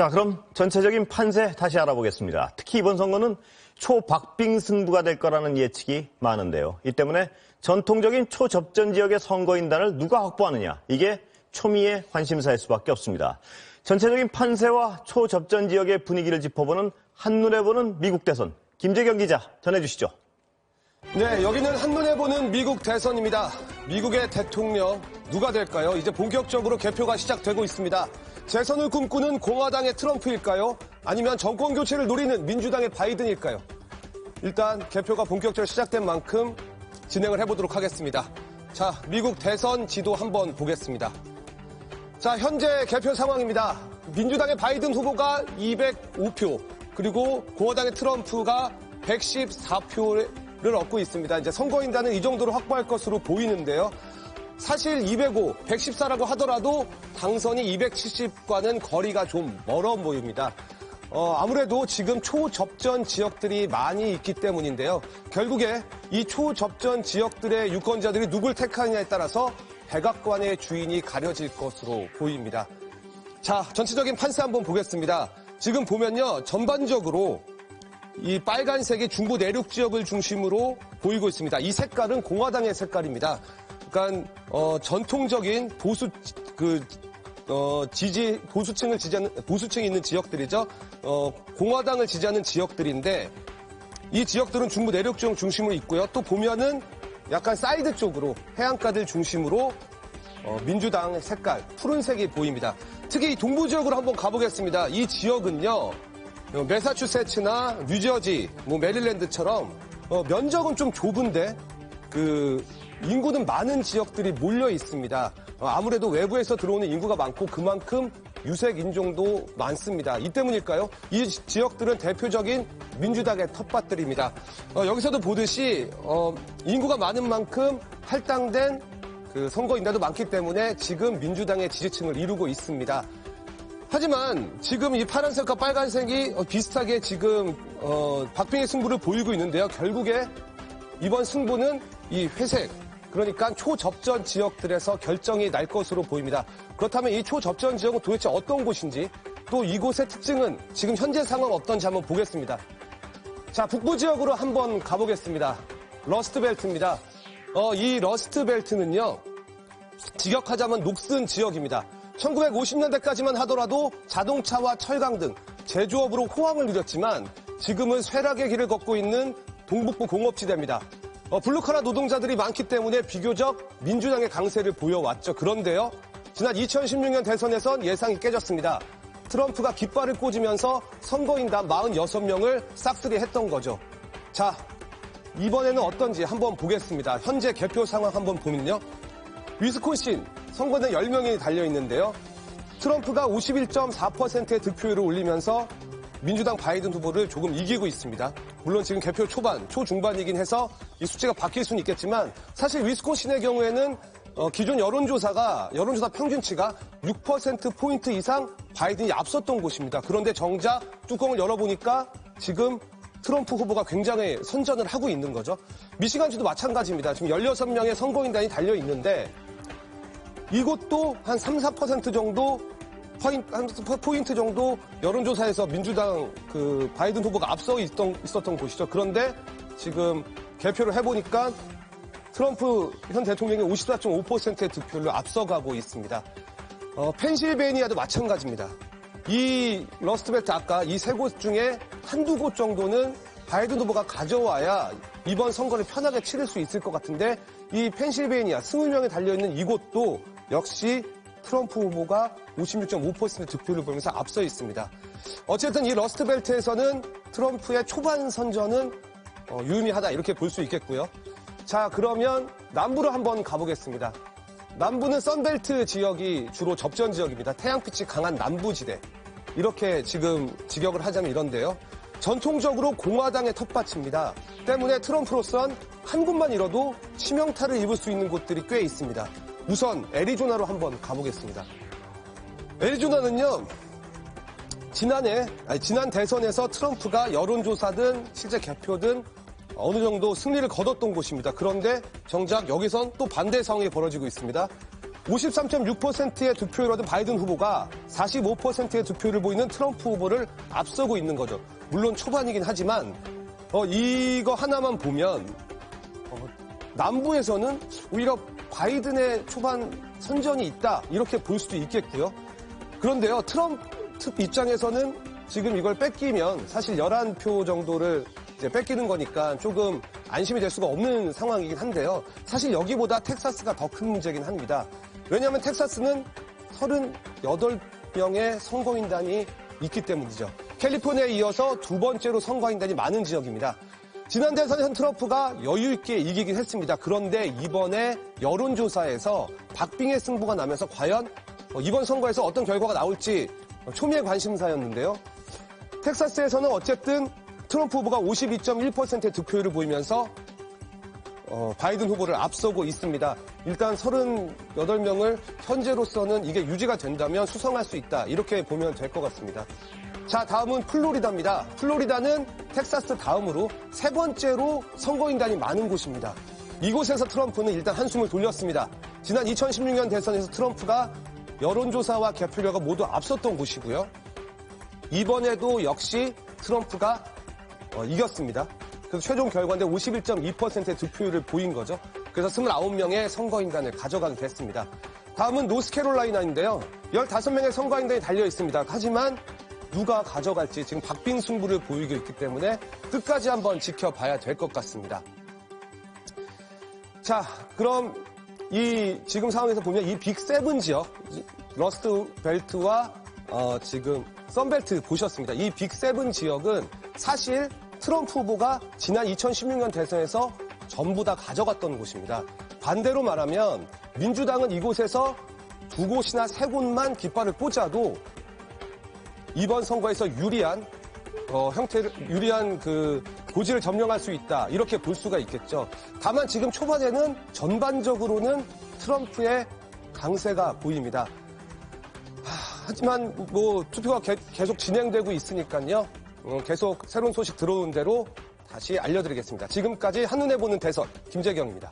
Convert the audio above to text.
자, 그럼 전체적인 판세 다시 알아보겠습니다. 특히 이번 선거는 초박빙 승부가 될 거라는 예측이 많은데요. 이 때문에 전통적인 초접전 지역의 선거인단을 누가 확보하느냐, 이게 초미의 관심사일 수밖에 없습니다. 전체적인 판세와 초접전 지역의 분위기를 짚어보는 한눈에 보는 미국 대선, 김재경 기자 전해주시죠. 네, 여기는 한눈에 보는 미국 대선입니다. 미국의 대통령 누가 될까요? 이제 본격적으로 개표가 시작되고 있습니다. 재선을 꿈꾸는 공화당의 트럼프일까요? 아니면 정권 교체를 노리는 민주당의 바이든일까요? 일단 개표가 본격적으로 시작된 만큼 진행을 해보도록 하겠습니다. 자, 미국 대선 지도 한번 보겠습니다. 자, 현재 개표 상황입니다. 민주당의 바이든 후보가 205표, 그리고 공화당의 트럼프가 114표를 얻고 있습니다. 이제 선거인단은 이 정도로 확보할 것으로 보이는데요. 사실 205, 114라고 하더라도 당선이 270과는 거리가 좀 멀어 보입니다. 아무래도 지금 초접전 지역들이 많이 있기 때문인데요. 결국에 이 초접전 지역들의 유권자들이 누굴 택하느냐에 따라서 백악관의 주인이 가려질 것으로 보입니다. 자, 전체적인 판세 한번 보겠습니다. 지금 보면요, 전반적으로 이 빨간색이 중부 내륙 지역을 중심으로 보이고 있습니다. 이 색깔은 공화당의 색깔입니다. 그러니까 전통적인 보수층이 있는 지역들이죠. 공화당을 지지하는 지역들인데 이 지역들은 중부 내륙 지역 중심으로 있고요. 또 보면은 약간 사이드 쪽으로 해안가들 중심으로 민주당의 색깔 푸른색이 보입니다. 특히 이 동부 지역으로 한번 가보겠습니다. 이 지역은요, 매사추세츠나 뉴저지, 메릴랜드처럼 면적은 좀 좁은데 인구는 많은 지역들이 몰려 있습니다. 아무래도 외부에서 들어오는 인구가 많고 그만큼 유색 인종도 많습니다. 이 때문일까요? 이 지역들은 대표적인 민주당의 텃밭들입니다. 여기서도 보듯이 인구가 많은 만큼 할당된 선거인단도 많기 때문에 지금 민주당의 지지층을 이루고 있습니다. 하지만 지금 이 파란색과 빨간색이 비슷하게 지금 박빙의 승부를 보이고 있는데요. 결국에 이번 승부는 이 회색, 그러니까 초접전 지역들에서 결정이 날 것으로 보입니다. 그렇다면 이 초접전 지역은 도대체 어떤 곳인지, 또 이곳의 특징은 지금 현재 상황 어떤지 한번 보겠습니다. 자, 북부 지역으로 한번 가보겠습니다. 러스트벨트입니다. 이 러스트벨트는요, 직역하자면 녹슨 지역입니다. 1950년대까지만 하더라도 자동차와 철강 등 제조업으로 호황을 누렸지만 지금은 쇠락의 길을 걷고 있는 동북부 공업지대입니다. 블루카라 노동자들이 많기 때문에 비교적 민주당의 강세를 보여왔죠. 그런데요, 지난 2016년 대선에선 예상이 깨졌습니다. 트럼프가 깃발을 꽂으면서 선거인단 46명을 싹쓸이했던 거죠. 자, 이번에는 어떤지 한번 보겠습니다. 현재 개표 상황 한번 보면요. 위스콘신 선거는 10명이 달려있는데요. 트럼프가 51.4%의 득표율을 올리면서 민주당 바이든 후보를 조금 이기고 있습니다. 물론 지금 개표 초중반이긴 해서 이 수치가 바뀔 수는 있겠지만 사실 위스콘신의 경우에는 기존 여론조사 평균치가 6%포인트 이상 바이든이 앞섰던 곳입니다. 그런데 정작 뚜껑을 열어보니까 지금 트럼프 후보가 굉장히 선전을 하고 있는 거죠. 미시간주도 마찬가지입니다. 지금 16명의 선거인단이 달려있는데 이곳도 한 3-4% 정도 포인트 정도 여론조사에서 민주당 바이든 후보가 앞서 있었던 곳이죠. 그런데 지금 개표를 해보니까 트럼프 현 대통령이 54.5%의 득표율로 앞서가고 있습니다. 펜실베이니아도 마찬가지입니다. 이 러스트벨트 아까 이 세 곳 중에 한두 곳 정도는 바이든 후보가 가져와야 이번 선거를 편하게 치를 수 있을 것 같은데 이 펜실베이니아 20명이 달려있는 이곳도 역시 트럼프 후보가 56.5% 득표를 보이면서 앞서 있습니다. 어쨌든 이 러스트벨트에서는 트럼프의 초반 선전은 유의미하다 이렇게 볼 수 있겠고요. 자, 그러면 남부로 한번 가보겠습니다. 남부는 선벨트 지역이 주로 접전 지역입니다. 태양빛이 강한 남부지대. 이렇게 지금 직역을 하자면 이런데요. 전통적으로 공화당의 텃밭입니다. 때문에 트럼프로선 한 곳만 잃어도 치명타를 입을 수 있는 곳들이 꽤 있습니다. 우선 애리조나로 한번 가보겠습니다. 애리조나는요, 지난 대선에서 트럼프가 여론조사든 실제 개표든 어느 정도 승리를 거뒀던 곳입니다. 그런데 정작 여기선 또 반대 상황이 벌어지고 있습니다. 53.6%의 득표율을 얻은 바이든 후보가 45%의 득표율을 보이는 트럼프 후보를 앞서고 있는 거죠. 물론 초반이긴 하지만 이거 하나만 보면 남부에서는 오히려 바이든의 초반 선전이 있다 이렇게 볼 수도 있겠고요. 그런데요, 트럼프 입장에서는 지금 이걸 뺏기면 사실 11표 정도를 이제 뺏기는 거니까 조금 안심이 될 수가 없는 상황이긴 한데요. 사실 여기보다 텍사스가 더 큰 문제긴 합니다. 왜냐하면 텍사스는 38명의 선거인단이 있기 때문이죠. 캘리포니아에 이어서 두 번째로 선거인단이 많은 지역입니다. 지난 대선에서는 트럼프가 여유 있게 이기긴 했습니다. 그런데 이번에 여론조사에서 박빙의 승부가 나면서 과연 이번 선거에서 어떤 결과가 나올지 초미의 관심사였는데요. 텍사스에서는 어쨌든 트럼프 후보가 52.1%의 득표율을 보이면서 바이든 후보를 앞서고 있습니다. 일단 38명을 현재로서는 이게 유지가 된다면 수성할 수 있다. 이렇게 보면 될 것 같습니다. 자, 다음은 플로리다입니다. 플로리다는 텍사스 다음으로 세 번째로 선거인단이 많은 곳입니다. 이곳에서 트럼프는 일단 한숨을 돌렸습니다. 지난 2016년 대선에서 트럼프가 여론조사와 개표 결과 모두 앞섰던 곳이고요. 이번에도 역시 트럼프가 이겼습니다. 그래서 최종 결과인데 51.2%의 득표율을 보인 거죠. 그래서 29명의 선거인단을 가져가게 됐습니다. 다음은 노스캐롤라이나인데요. 15명의 선거인단이 달려 있습니다. 하지만 누가 가져갈지 지금 박빙 승부를 보이고 있기 때문에 끝까지 한번 지켜봐야 될 것 같습니다. 자, 그럼 지금 상황에서 보면 이 빅7 지역, 러스트 벨트와 지금 썬벨트 보셨습니다. 이 빅7 지역은 사실 트럼프 후보가 지난 2016년 대선에서 전부 다 가져갔던 곳입니다. 반대로 말하면 민주당은 이곳에서 두 곳이나 세 곳만 깃발을 꽂아도 이번 선거에서 유리한 그 고지를 점령할 수 있다. 이렇게 볼 수가 있겠죠. 다만 지금 초반에는 전반적으로는 트럼프의 강세가 보입니다. 하지만 투표가 계속 진행되고 있으니까요. 계속 새로운 소식 들어오는 대로 다시 알려드리겠습니다. 지금까지 한눈에 보는 대선 김재경입니다.